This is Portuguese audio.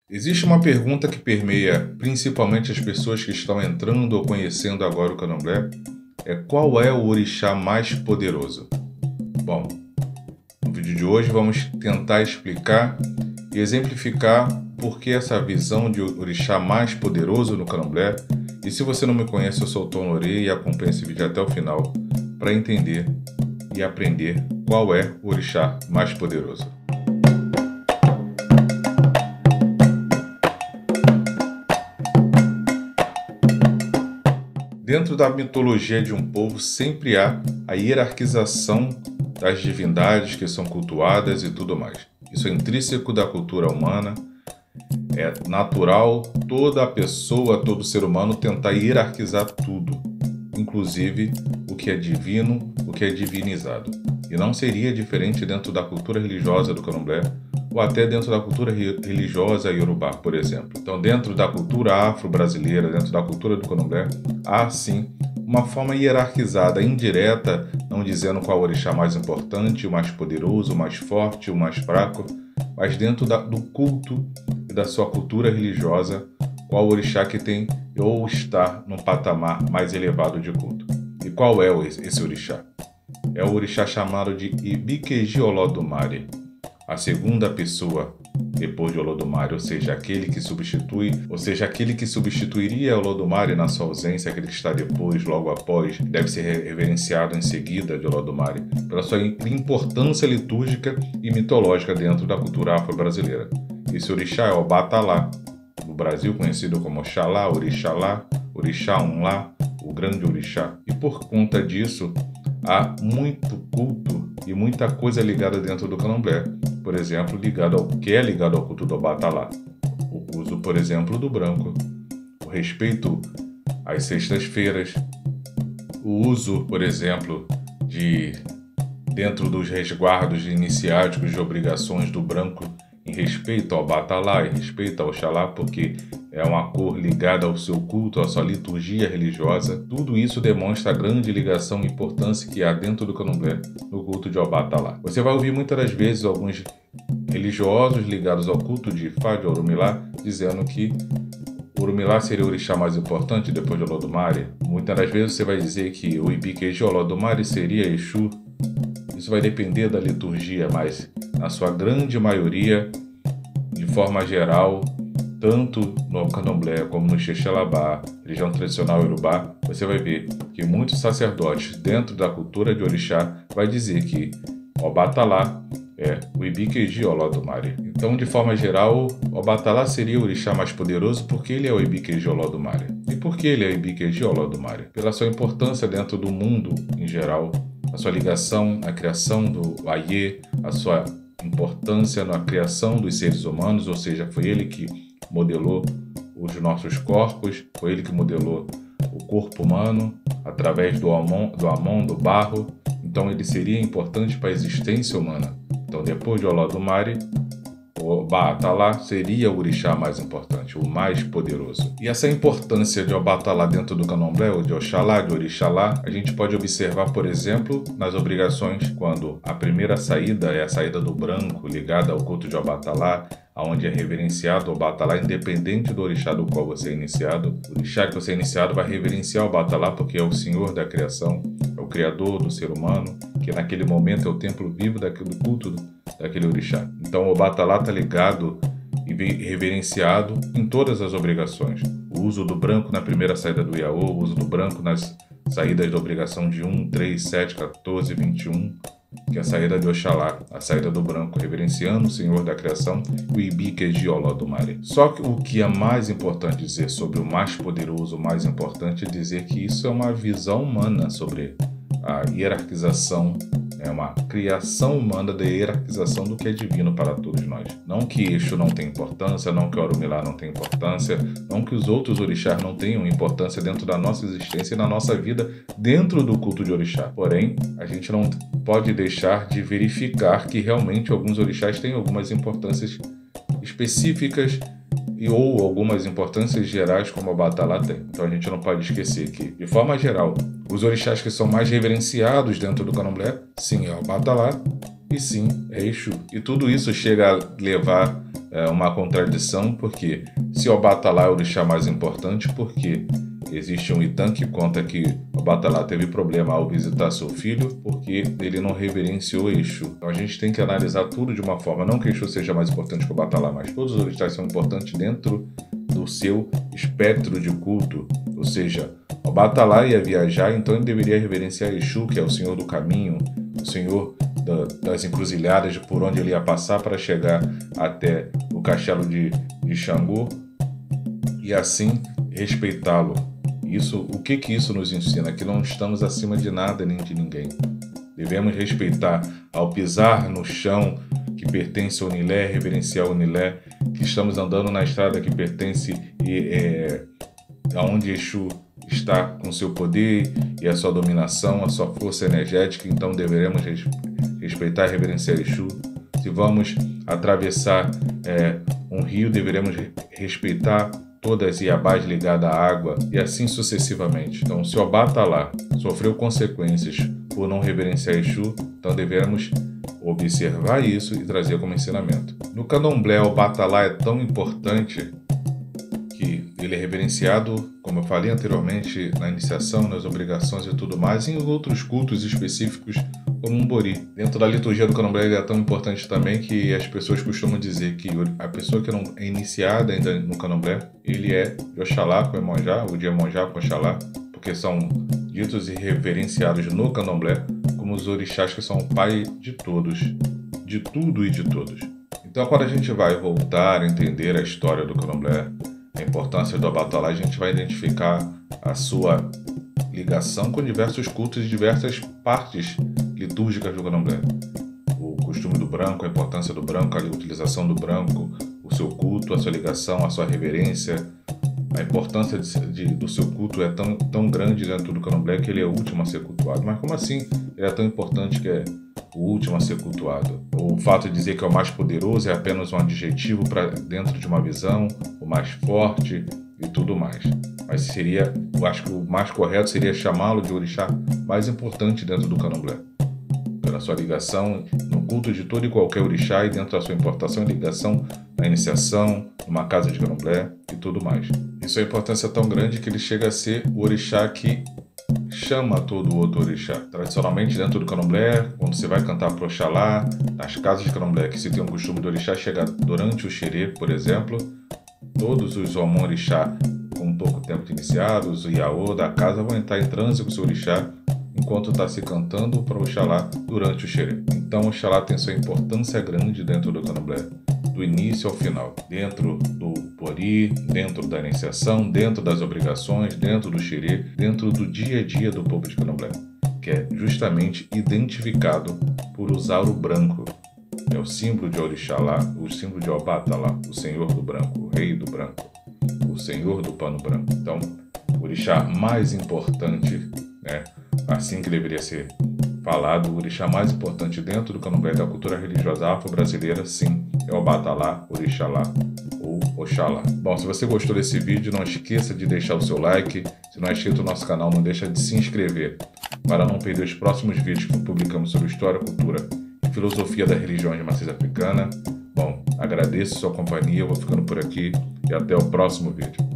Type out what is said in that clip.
Existe uma pergunta que permeia principalmente as pessoas que estão entrando ou conhecendo agora o candomblé, qual é o orixá mais poderoso? Bom, no vídeo de hoje vamos tentar explicar e exemplificar por que essa visão de orixá mais poderoso no candomblé. E se você não me conhece, eu sou o Tom Norê e acompanhe esse vídeo até o final para entender e aprender qual é o orixá mais poderoso. Dentro da mitologia de um povo sempre há a hierarquização das divindades que são cultuadas e tudo mais. Isso é intrínseco da cultura humana, é natural toda pessoa, todo ser humano tentar hierarquizar tudo, inclusive o que é divino, o que é divinizado. E não seria diferente dentro da cultura religiosa do candomblé, ou até dentro da cultura religiosa iorubá, por exemplo. Então, dentro da cultura afro-brasileira, dentro da cultura do candomblé, há sim uma forma hierarquizada, indireta, não dizendo qual orixá mais importante, o mais poderoso, o mais forte, o mais fraco, mas dentro do culto e da sua cultura religiosa, qual orixá que tem ou está num patamar mais elevado de culto. E qual é esse orixá? É o orixá chamado de Ibikeji Olodumare, a segunda pessoa depois de Olodumare, ou seja, aquele que substituiria Olodumare na sua ausência, aquele que está depois, logo após, deve ser reverenciado em seguida de Olodumare, pela sua importância litúrgica e mitológica dentro da cultura afro-brasileira. Esse orixá é o Obatalá, no Brasil conhecido como Oxalá, Orixalá, Orixá Unlá, o grande orixá. E por conta disso, há muito culto e muita coisa ligada dentro do candomblé, por exemplo, ligado ao culto do Obatalá. O uso, por exemplo, do branco, o respeito às sextas-feiras, o uso, por exemplo, dentro dos resguardos iniciáticos de obrigações do branco em respeito ao Obatalá, em respeito ao Oxalá, porque é uma cor ligada ao seu culto, à sua liturgia religiosa. Tudo isso demonstra a grande ligação e importância que há dentro do candomblé no culto de Obatalá. Você vai ouvir muitas das vezes alguns religiosos ligados ao culto de Ifá, de Orumilá, dizendo que Orumilá seria o orixá mais importante depois de Olodumare. Muitas das vezes você vai dizer que o Ibikeji Olodumare seria Exu. Isso vai depender da liturgia, mas na sua grande maioria, de forma geral, tanto no candomblé como no Xexelabá, religião tradicional iorubá, você vai ver que muitos sacerdotes dentro da cultura de orixá vai dizer que Obatalá é o Ibikeji Olodumare. Então, de forma geral, Obatalá seria o orixá mais poderoso porque ele é o Ibikeji Olodumare. E por que ele é o Ibikeji Olodumare? Pela sua importância dentro do mundo em geral, a sua ligação à criação do Aie, a sua importância na criação dos seres humanos, ou seja, foi ele que modelou os nossos corpos, foi ele que modelou o corpo humano através do Amon, do barro. Então ele seria importante para a existência humana. Então depois de Olodumare, o Obatalá seria o orixá mais importante, o mais poderoso. E essa importância de Obatalá dentro do candomblé, ou de Oxalá, de Orixalá, a gente pode observar, por exemplo, nas obrigações, quando a primeira saída é a saída do branco, ligada ao culto de Obatalá, onde é reverenciado o Obatalá, independente do orixá do qual você é iniciado. O orixá que você é iniciado vai reverenciar o Obatalá porque é o senhor da criação, é o criador do ser humano, que naquele momento é o templo vivo daquele culto daquele orixá. Então o Obatalá está ligado e reverenciado em todas as obrigações. O uso do branco na primeira saída do Iaô, o uso do branco nas saídas da obrigação de 1, 3, 7, 14, 21, que é a saída de Oxalá, a saída do branco, reverenciando o Senhor da criação, o Ibikeji Olodumare. Só que o que é mais importante dizer sobre o mais poderoso, o mais importante é dizer que isso é uma visão humana sobre a hierarquização, é uma criação humana da hierarquização do que é divino para todos nós. Não que Exu não tenha importância, não que Orumilá não tenha importância, não que os outros orixás não tenham importância dentro da nossa existência e na nossa vida dentro do culto de orixá. Porém, a gente não pode deixar de verificar que realmente alguns orixás têm algumas importâncias específicas ou algumas importâncias gerais como a Obatalá tem. Então a gente não pode esquecer que, de forma geral, os orixás que são mais reverenciados dentro do candomblé, sim, é o Obatalá e sim, é Exu. E tudo isso chega a levar uma contradição, porque se Obatalá é o orixá mais importante, porque existe um Itan que conta que Obatalá teve problema ao visitar seu filho porque ele não reverenciou Exu. Então a gente tem que analisar tudo de uma forma, não que Exu seja mais importante que Obatalá, mas todos os orixás são importantes dentro do seu espectro de culto. Ou seja, Obatalá ia viajar, então ele deveria reverenciar Exu, que é o Senhor do Caminho, o Senhor das encruzilhadas por onde ele ia passar para chegar até o castelo de Xangô e assim respeitá-lo. O que isso nos ensina? Que não estamos acima de nada nem de ninguém. Devemos respeitar ao pisar no chão que pertence ao Nilé, reverenciar o Nilé, que estamos andando na estrada que pertence aonde Exu está com seu poder e a sua dominação, a sua força energética, então deveremos respeitar e reverenciar Exu. Se vamos atravessar um rio, deveremos respeitar todas as iabás ligadas à água e assim sucessivamente. Então, se Obatalá sofreu consequências por não reverenciar Exu, então devemos observar isso e trazer como ensinamento. No candomblé, Obatalá é tão importante que ele é reverenciado, como eu falei anteriormente, na iniciação, nas obrigações e tudo mais, e em outros cultos específicos, como um bori. Dentro da liturgia do candomblé ele é tão importante também que as pessoas costumam dizer que a pessoa que não é iniciada ainda no candomblé, ele é de Oxalá com Emonjá, ou de Emonjá com Oxalá, porque são ditos e reverenciados no candomblé como os orixás que são o pai de todos, de tudo e de todos. Então, quando a gente vai voltar a entender a história do candomblé, a importância do Obatalá, a gente vai identificar a sua ligação com diversos cultos e diversas partes litúrgicas do candomblé. O costume do branco, a importância do branco, a utilização do branco, o seu culto, a sua ligação, a sua reverência. A importância do seu culto é tão grande dentro do candomblé que ele é o último a ser cultuado. Mas como assim ele é tão importante que é o último a ser cultuado? O fato de dizer que é o mais poderoso é apenas um adjetivo para dentro de uma visão, o mais forte e tudo mais. Mas eu acho que o mais correto seria chamá-lo de orixá mais importante dentro do candomblé, pela sua ligação no culto de todo e qualquer orixá e dentro da sua importação e ligação na iniciação, numa casa de candomblé e tudo mais. E sua importância é tão grande que ele chega a ser o orixá que chama todo o outro orixá. Tradicionalmente, dentro do candomblé, quando você vai cantar pro Oxalá, nas casas de candomblé que se tem um costume do orixá chegar durante o xerê, por exemplo, todos os omon-orixá com pouco tempo de iniciados, o Iaô da casa vão entrar em transe com o seu orixá enquanto está se cantando para o Oxalá durante o xerê. Então o Oxalá tem sua importância grande dentro do candomblé, do início ao final, dentro do pori, dentro da iniciação, dentro das obrigações, dentro do xerê, dentro do dia a dia do povo de candomblé, que é justamente identificado por usar o branco. É o símbolo de Orixalá, o símbolo de Obatalá, o senhor do branco, o rei do branco, o senhor do pano branco. Então, o orixá mais importante, assim que deveria ser falado, o orixá mais importante dentro do candomblé da cultura religiosa afro-brasileira, sim, é o Obatalá, Orixalá ou Oxalá. Bom, se você gostou desse vídeo, não esqueça de deixar o seu like. Se não é inscrito no nosso canal, não deixa de se inscrever para não perder os próximos vídeos que publicamos sobre história, cultura e filosofia da religião de matriz africana. Bom, agradeço sua companhia, eu vou ficando por aqui e até o próximo vídeo.